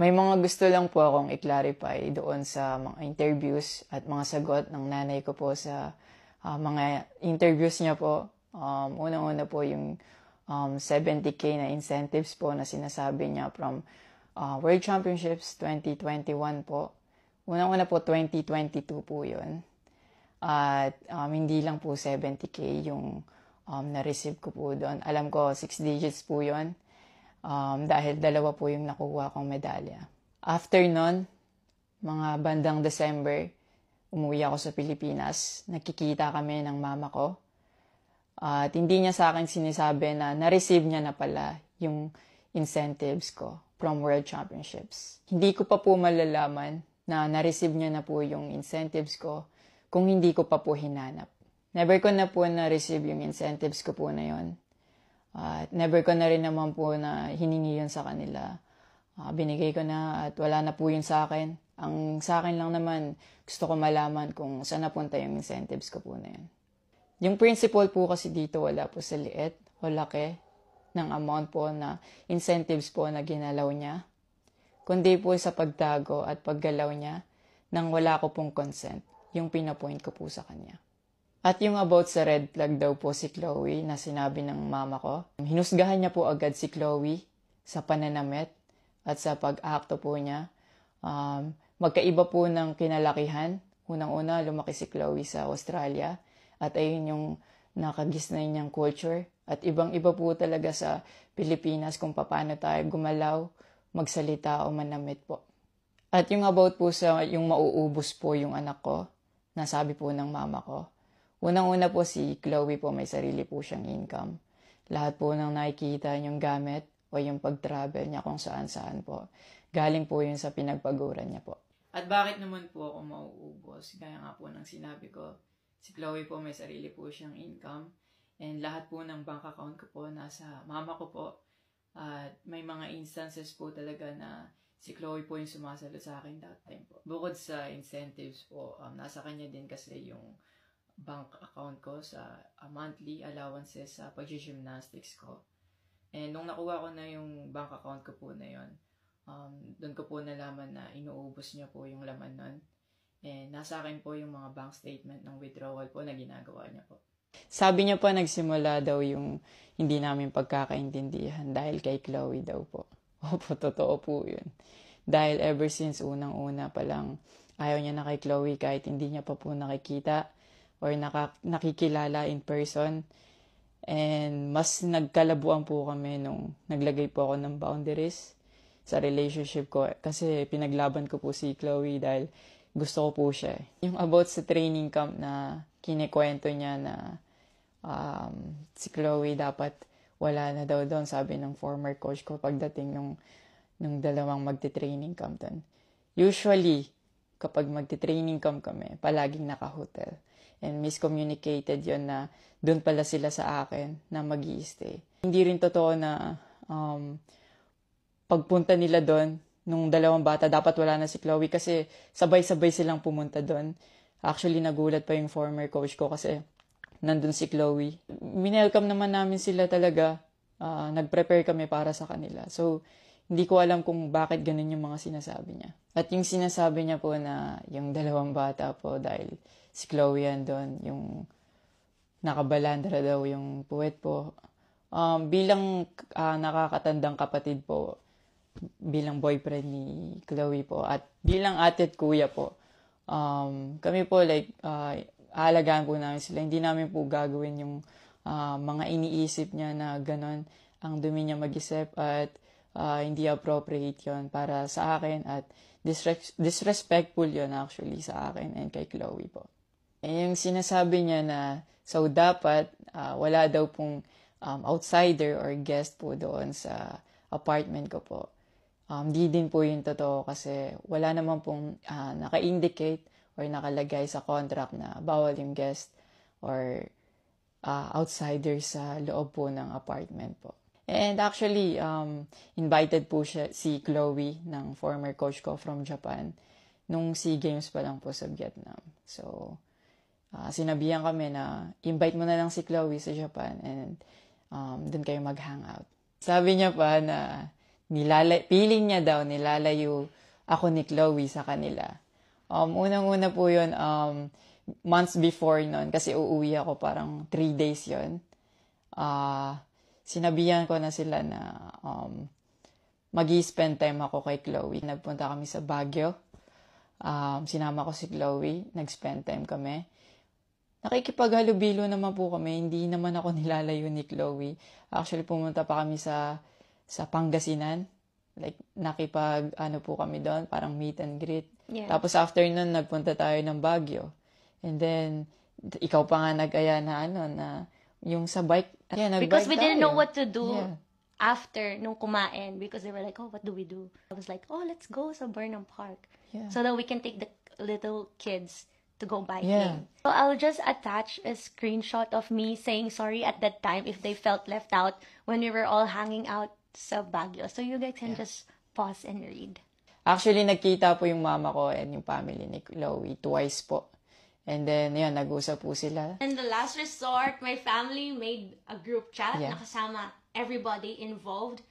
May mga gusto lang po akong i-clarify doon sa mga interviews at mga sagot ng nanay ko po sa mga interviews niya po. Unang-una po yung 70K na incentives po na sinasabi niya from World Championships 2021 po. Unang-una po 2022 po yun. At hindi lang po 70K yung na-receive ko po doon. Alam ko 6 digits po yun. Dahil dalawa po yung nakuha kong medalya. After nun, mga bandang December, umuwi ako sa Pilipinas. Nakikita kami ng mama ko. At hindi niya sa akin sinasabi na na-receive niya na pala yung incentives ko from World Championships. Hindi ko pa po malalaman na na-receive niya na po yung incentives ko kung hindi ko pa po hinanap. Never ko na po na-receive yung incentives ko po na yon. At never ko na rin naman po na hiningi yun sa kanila. Binigay ko na at wala na po yun sa akin. Ang sa akin lang naman, gusto ko malaman kung saan napunta yung incentives ko po na yun. Yung principle po kasi dito wala po sa liit o laki ng amount po na incentives po na ginalaw niya. Kundi po sa pagtago at paggalaw niya nang wala ko pong consent, yung pinapoint ko po sa kanya. At yung about sa red flag daw po si Chloe na sinabi ng mama ko, hinusgahan niya po agad si Chloe sa pananamit at sa pag-akto po niya. Magkaiba po ng kinalakihan. Unang-una, lumaki si Chloe sa Australia at ayun yung nakagisnay niyang culture. At ibang-iba po talaga sa Pilipinas kung paano tayo gumalaw, magsalita o manamit po. At yung about po sa yung mauubos po yung anak ko, nasabi po ng mama ko. Unang-una po si Chloe po may sarili po siyang income. Lahat po ng nakikita niyong gamit o yung pag-travel niya kung saan-saan po. Galing po yun sa pinagpaguran niya po. At bakit naman po ako mauubos? Gaya nga po ng sinabi ko, si Chloe po may sarili po siyang income. And lahat po ng bank account ko po nasa mama ko po. At may mga instances po talaga na si Chloe po yung sumasalo sa akin that time po. Bukod sa incentives po, nasa kanya din kasi yung bank account ko sa monthly allowances sa pag-gymnastics ko. And nung nakuha ko na yung bank account ko po na yun, doon ko po nalaman na inuubos niya po yung laman nun. And nasa akin po yung mga bank statement ng withdrawal po na ginagawa niya po. Sabi niya pa nagsimula daw yung hindi namin pagkakaintindihan dahil kay Chloe daw po. Opo, totoo po yun. Dahil ever since unang-una pa lang, ayaw niya na kay Chloe kahit hindi niya pa po nakikita or nakikilala in person. And mas nagkalabuan po kami nung naglagay po ako ng boundaries sa relationship ko. Kasi pinaglaban ko po si Chloe dahil gusto ko po siya. Yung about sa training camp na kinikwento niya na si Chloe dapat wala na daw doon, sabi ng former coach ko pagdating nung dalawang magte-training camp doon. Usually, kapag magte-training camp kami, palaging naka-hotel. And miscommunicated yon na doon pala sila sa akin na mag-i-stay. Hindi rin totoo na pagpunta nila doon, nung dalawang bata, dapat wala na si Chloe kasi sabay-sabay silang pumunta doon. Actually, nagulat pa yung former coach ko kasi nandun si Chloe. Minelcome naman namin sila talaga. Nag-prepare kami para sa kanila. So, hindi ko alam kung bakit ganun yung mga sinasabi niya. At yung sinasabi niya po na yung dalawang bata po dahil si Chloe yan doon, yung nakabalandra daw yung puwet po. Bilang nakakatandang kapatid po, bilang boyfriend ni Chloe po, at bilang ate at kuya po, kami po aalagaan po namin sila. Hindi namin po gagawin yung mga iniisip niya na gano'n. Ang dumi niya mag-isip at hindi appropriate yon para sa akin at disrespectful yon actually sa akin and kay Chloe po. And yung sinasabi niya na so dapat wala daw pong outsider or guest po doon sa apartment ko po. Di din po yung totoo kasi wala naman pong naka-indicate or nakalagay sa contract na bawal yung guest or outsider sa loob po ng apartment po. And actually, invited po si Chloe ng former coach ko from Japan nung SEA Games pa lang po sa Vietnam. So, sinabihan kami na invite mo na lang si Chloe sa Japan and doon kayo mag-hangout. Sabi niya pa na feeling niya daw, nilalayo ako ni Chloe sa kanila. Unang-una po yun, months before nun, kasi uuwi ako parang 3 days yun. Sinabihan ko na sila na mag-i-spend time ako kay Chloe. Nagpunta kami sa Baguio. Sinama ko si Chloe, nag-spend time kami. Nakikipaghalubilo naman po kami, hindi naman ako nilalayo ni Chloe. Actually, pumunta pa kami sa Pangasinan. Like, po kami doon, parang meet and greet. Yeah. Tapos after nun, nagpunta tayo ng Baguio. And then, ikaw pa nga nag-aya na yung sa bike. Yeah, because we didn't tayo. know what to do Yeah. after nung kumain, because they were like, oh, what do we do? I was like, oh, let's go sa Burnham Park. Yeah. So that we can take the little kids to go biking. Yeah. So I'll just attach a screenshot of me saying sorry at that time if they felt left out when we were all hanging out sa Baguio. So you guys can just pause and read. Actually, nagkita po yung mama ko and yung family ni Chloe twice po. And then, yun, nag-usap po sila. In the last resort, my family made a group chat Yeah. na kasama everybody involved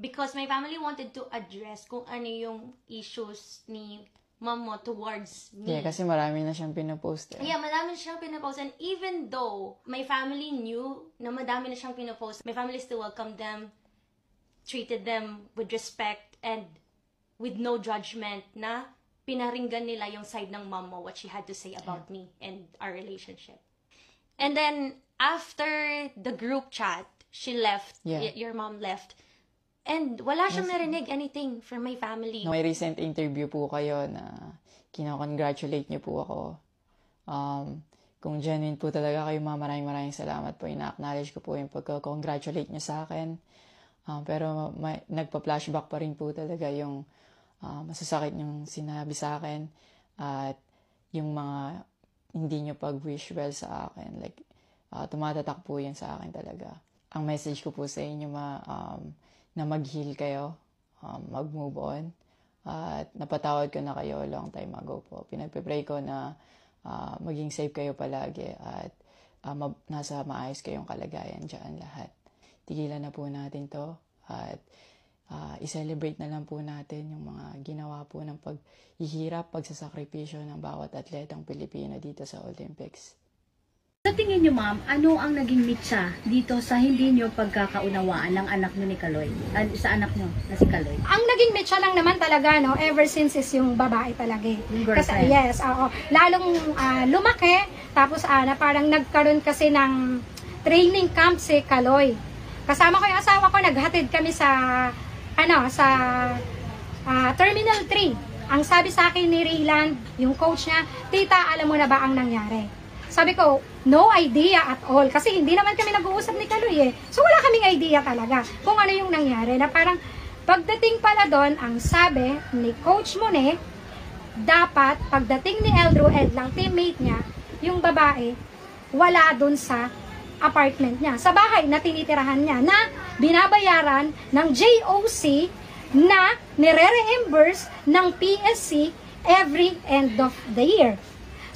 because my family wanted to address kung ano yung issues ni mom mo towards me. Yeah, kasi marami na siyang pinopost. Yeah, madami na siyang pinopost. And even though my family knew na madami na siyang pinopost, my family still welcomed them, treated them with respect, and with no judgment na pinaringgan nila yung side ng mom mo, what she had to say about me and our relationship. And then, after the group chat, she left, your mom left, and wala siyang narinig anything from my family. May recent interview po kayo na kinakongratulate niyo po ako. Kung genuine po talaga kayo, maraming salamat po. Ina-acknowledge ko po yung pagka-congratulate niyo sa akin. Pero nagpa-flashback pa rin po talaga yung masasakit niyong sinabi sa akin at yung mga hindi niyo pag-wish well sa akin. Like, tumatatak po yan sa akin talaga. Ang message ko po sa inyo na mag-heal kayo, mag-move on, at napatawad ko na kayo long time ago po. Pinagpe-pray ko na maging safe kayo palagi at nasa maayos kayong kalagayan dyan lahat. Tigilan na po natin to at i-celebrate na lang po natin yung mga ginawa po ng paghihirap, pagsasakripisyo ng bawat atletang Pilipino dito sa Olympics. Sa tingin niyo, ma'am, ano ang naging mitsa dito sa hindi niyo pagkakaunawaan ng anak niyo ni Kaloy? Sa anak niyo na si Kaloy? Ang naging mitsa lang naman talaga, no, ever since is yung babae talaga. Yung girlfriend. Kasi, yes, oo. Lalong lumaki, tapos na parang nagkaroon kasi ng training camp si Kaloy. Kasama ko yung asawa ko, naghatid kami sa Terminal 3. Ang sabi sa akin ni Rayland, yung coach niya, tita, alam mo na ba ang nangyari? Sabi ko, no idea at all. Kasi hindi naman kami nag-uusap ni Kaloy eh. So wala kaming idea talaga kung ano yung nangyari. Na parang pagdating pala doon, ang sabi ni Coach Mone, dapat pagdating ni Eldro Edlang, teammate niya, yung babae, wala doon sa apartment niya. Sa bahay na tinitirahan niya na binabayaran ng JOC na nire-reimburse ng PSC every end of the year.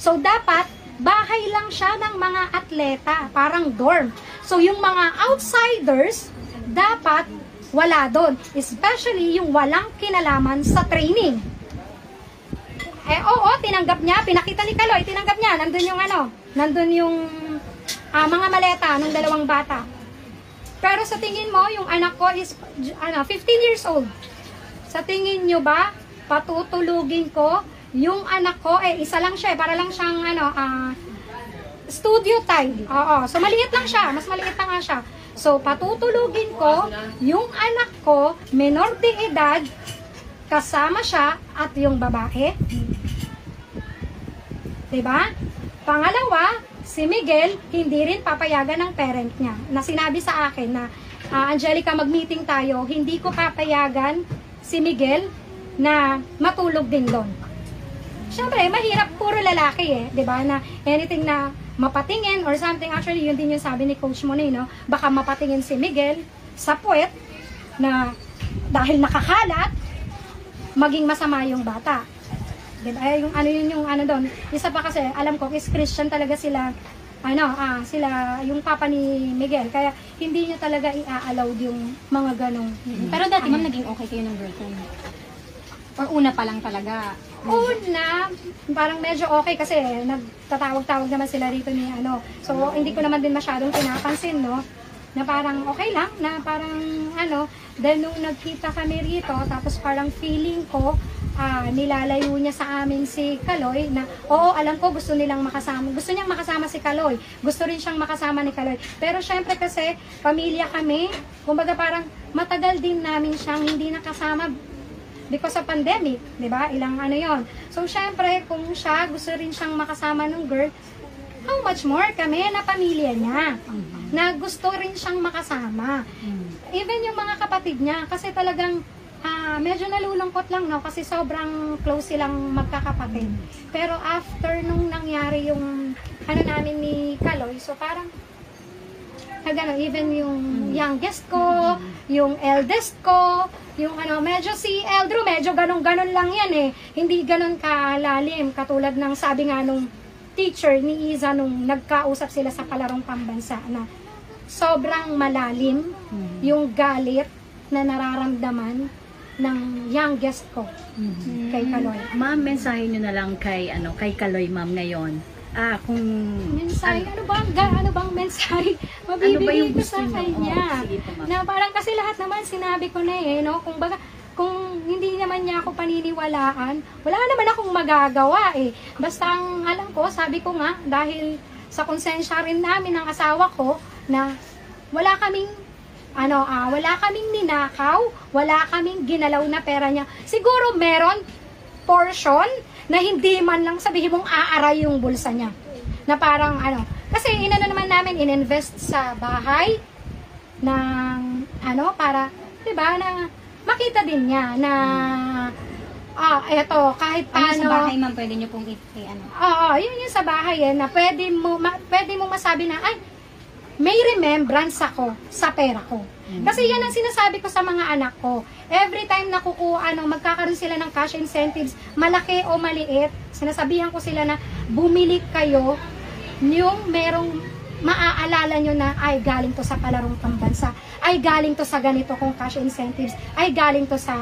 So dapat bahay lang siya ng mga atleta, parang dorm. So yung mga outsiders, dapat wala doon. Especially yung walang kinalaman sa training. Oo, tinanggap niya, pinakita ni Kaloy, tinanggap niya. Nandun yung mga maleta ng dalawang bata. Pero sa tingin mo, yung anak ko is 15 years old. Sa tingin nyo ba, patutulugin ko yung anak ko, isa lang siya, para lang siyang studio time. Oo, so maliit lang siya, mas maliit na nga siya. So patutulugin ko yung anak ko, menor de edad, kasama siya at yung babae. Diba? Pangalawa, si Miguel, hindi rin papayagan ng parent niya. Na sinabi sa akin na, Angelica, mag-meeting tayo, hindi ko papayagan si Miguel na matulog din doon. Siyempre, mahirap, puro lalaki eh, 'di ba? Na anything na mapatingin or something, actually yun din yung sabi ni Coach Mone, no? Baka mapatingin si Miguel sa puwet na dahil nakakalat, maging masama yung bata. Diba? Yung ano doon. Isa pa kasi, alam ko, is Christian talaga sila sila, yung papa ni Miguel. Kaya hindi niya talaga i-allowed yung mga ganong. Pero dati ma'am, naging okay kayo ng girlfriend? Or una pa lang talaga? Una, parang medyo okay kasi nagtatawag-tawag naman sila rito ni So, hindi ko naman din masyadong pinapansin, no? Na parang okay lang, na parang then nung nagkita kami rito, tapos parang feeling ko, nilalayo niya sa amin si Kaloy na, oo, alam ko gusto niyang makasama si Kaloy. Gusto rin siyang makasama ni Kaloy. Pero syempre kasi, pamilya kami, kumbaga parang matagal din namin siyang hindi nakasama because of pandemic, di ba? Ilang yon. So syempre, kung siya, gusto rin siyang makasama ng girl, how much more kami na pamilya niya na gusto rin siyang makasama. Even yung mga kapatid niya, kasi talagang medyo nalulungkot lang, no? Kasi sobrang close silang magkakapatid. Pero after nung nangyari yung namin ni Kaloy, so parang even yung youngest ko, yung eldest ko, yung medyo si Eldro, medyo ganon-ganon lang yan eh. Hindi ganon kalalim, katulad ng sabi nga nung teacher ni Iza nung nagkausap sila sa palarong pambansa na sobrang malalim yung galit na nararamdaman ng youngest ko kay Kaloy. Ma'am, mensahe nyo na lang kay Kaloy, ma'am, ngayon. Kung mensahe, ano bang mensahe mabibigay ko sa kanya? Sige po, ma'am. Na parang kasi lahat naman sinabi ko na no? Kung hindi naman niya ako paniniwalaan, wala naman akong magagawa Basta ang alam ko, sabi ko nga, dahil sa konsensya rin namin ng asawa ko, na wala kaming ninakaw, wala kaming ginalaw na pera niya. Siguro meron portion na hindi man lang sabihin mong aaray yung bulsa niya. Na parang kasi naman namin ininvest sa bahay ng para, 'di ba, na makita din niya na eto, kahit paano. Sa bahay ma'am, pwede niyo pong yun yung sa bahay na pwede mo masabi na, ay, may remembrance ako sa pera ko. Kasi yan ang sinasabi ko sa mga anak ko. Every time na magkakaroon sila ng cash incentives, malaki o maliit, sinasabihan ko sila na bumili kayo yung merong maaalala nyo na ay galing to sa palarong pambansa, ay galing to sa ganito kong cash incentives, ay galing to sa